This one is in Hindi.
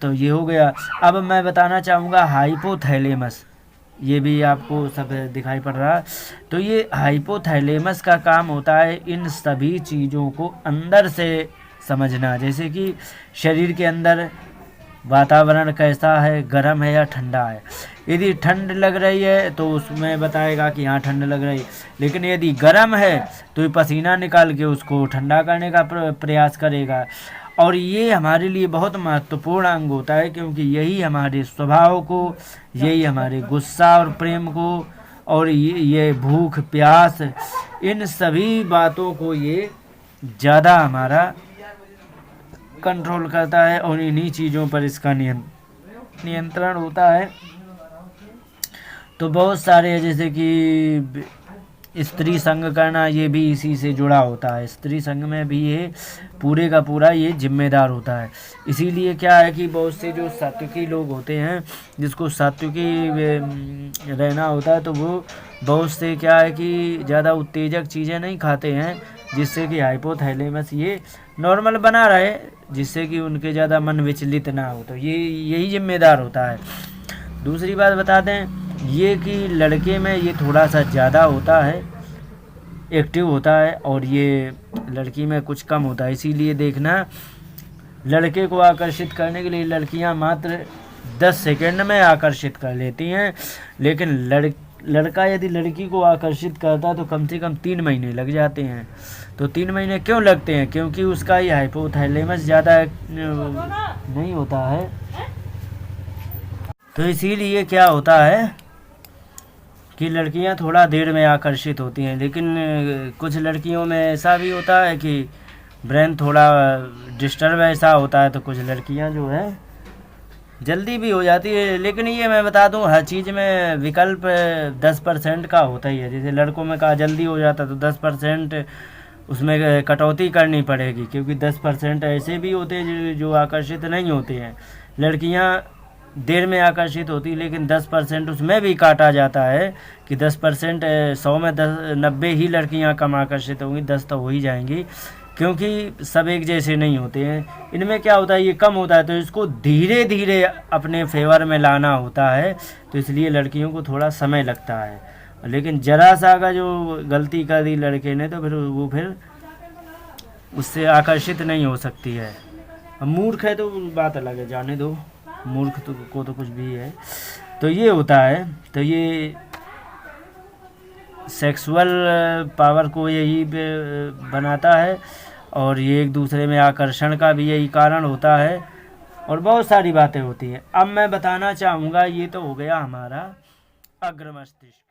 तो ये हो गया। अब मैं बताना चाहूँगा हाइपोथैलेमस, ये भी आपको सब दिखाई पड़ रहा है। तो ये हाइपोथैलेमस का काम होता है इन सभी चीज़ों को अंदर से समझना, जैसे कि शरीर के अंदर वातावरण कैसा है, गर्म है या ठंडा है। यदि ठंड लग रही है तो उसमें बताएगा कि हाँ ठंड लग रही है, लेकिन यदि गर्म है तो ये पसीना निकाल के उसको ठंडा करने का प्रयास करेगा। और ये हमारे लिए बहुत महत्वपूर्ण अंग होता है, क्योंकि यही हमारे स्वभाव को, यही हमारे गुस्सा और प्रेम को, और ये भूख प्यास, इन सभी बातों को ये ज़्यादा हमारा कंट्रोल करता है, और इन्हीं चीज़ों पर इसका नियंत्रण होता है। तो बहुत सारे जैसे कि स्त्री संग करना, ये भी इसी से जुड़ा होता है। स्त्री संग में भी ये पूरे का पूरा ये जिम्मेदार होता है। इसीलिए क्या है कि बहुत से जो सात्विकी लोग होते हैं, जिसको सात्विकी रहना होता है, तो वो बहुत से क्या है कि ज़्यादा उत्तेजक चीज़ें नहीं खाते हैं, जिससे कि हाइपोथैलेमस ये नॉर्मल बना रहे, जिससे कि उनके ज़्यादा मन विचलित ना हो। तो ये यही जिम्मेदार होता है। दूसरी बात बता दें ये कि लड़के में ये थोड़ा सा ज़्यादा होता है, एक्टिव होता है, और ये लड़की में कुछ कम होता है। इसीलिए देखना, लड़के को आकर्षित करने के लिए लड़कियां मात्र 10 सेकंड में आकर्षित कर लेती हैं, लेकिन लड़का यदि लड़की को आकर्षित करता है तो कम से कम 3 महीने लग जाते हैं। तो 3 महीने क्यों लगते हैं? क्योंकि उसका ये हाइपोथैलेमस ज़्यादा नहीं होता है। तो इसीलिए क्या होता है कि लड़कियां थोड़ा देर में आकर्षित होती हैं, लेकिन कुछ लड़कियों में ऐसा भी होता है कि ब्रेन थोड़ा डिस्टर्ब ऐसा होता है, तो कुछ लड़कियां जो है जल्दी भी हो जाती है। लेकिन ये मैं बता दूं, हर चीज़ में विकल्प 10% का होता ही है। जैसे लड़कों में कहा जल्दी हो जाता तो 10% उसमें कटौती करनी पड़ेगी, क्योंकि 10% ऐसे भी होते हैं जो आकर्षित नहीं होते हैं। लड़कियां देर में आकर्षित होती, लेकिन 10% उसमें भी काटा जाता है कि 10%, 100 में 90 ही लड़कियां कम आकर्षित होंगी, 10 तो हो ही जाएंगी, क्योंकि सब एक जैसे नहीं होते हैं। इनमें क्या होता है, ये कम होता है, तो इसको धीरे धीरे अपने फेवर में लाना होता है। तो इसलिए लड़कियों को थोड़ा समय लगता है। लेकिन जरा सा का जो गलती कर दी लड़के ने, तो फिर उससे आकर्षित नहीं हो सकती है। अब मूर्ख है तो बात अलग है, जाने दो, मूर्ख को तो कुछ भी है। तो ये होता है। तो ये सेक्सुअल पावर को यही बनाता है, और ये एक दूसरे में आकर्षण का भी यही कारण होता है, और बहुत सारी बातें होती हैं। अब मैं बताना चाहूँगा, ये तो हो गया हमारा अग्र मस्तिष्क।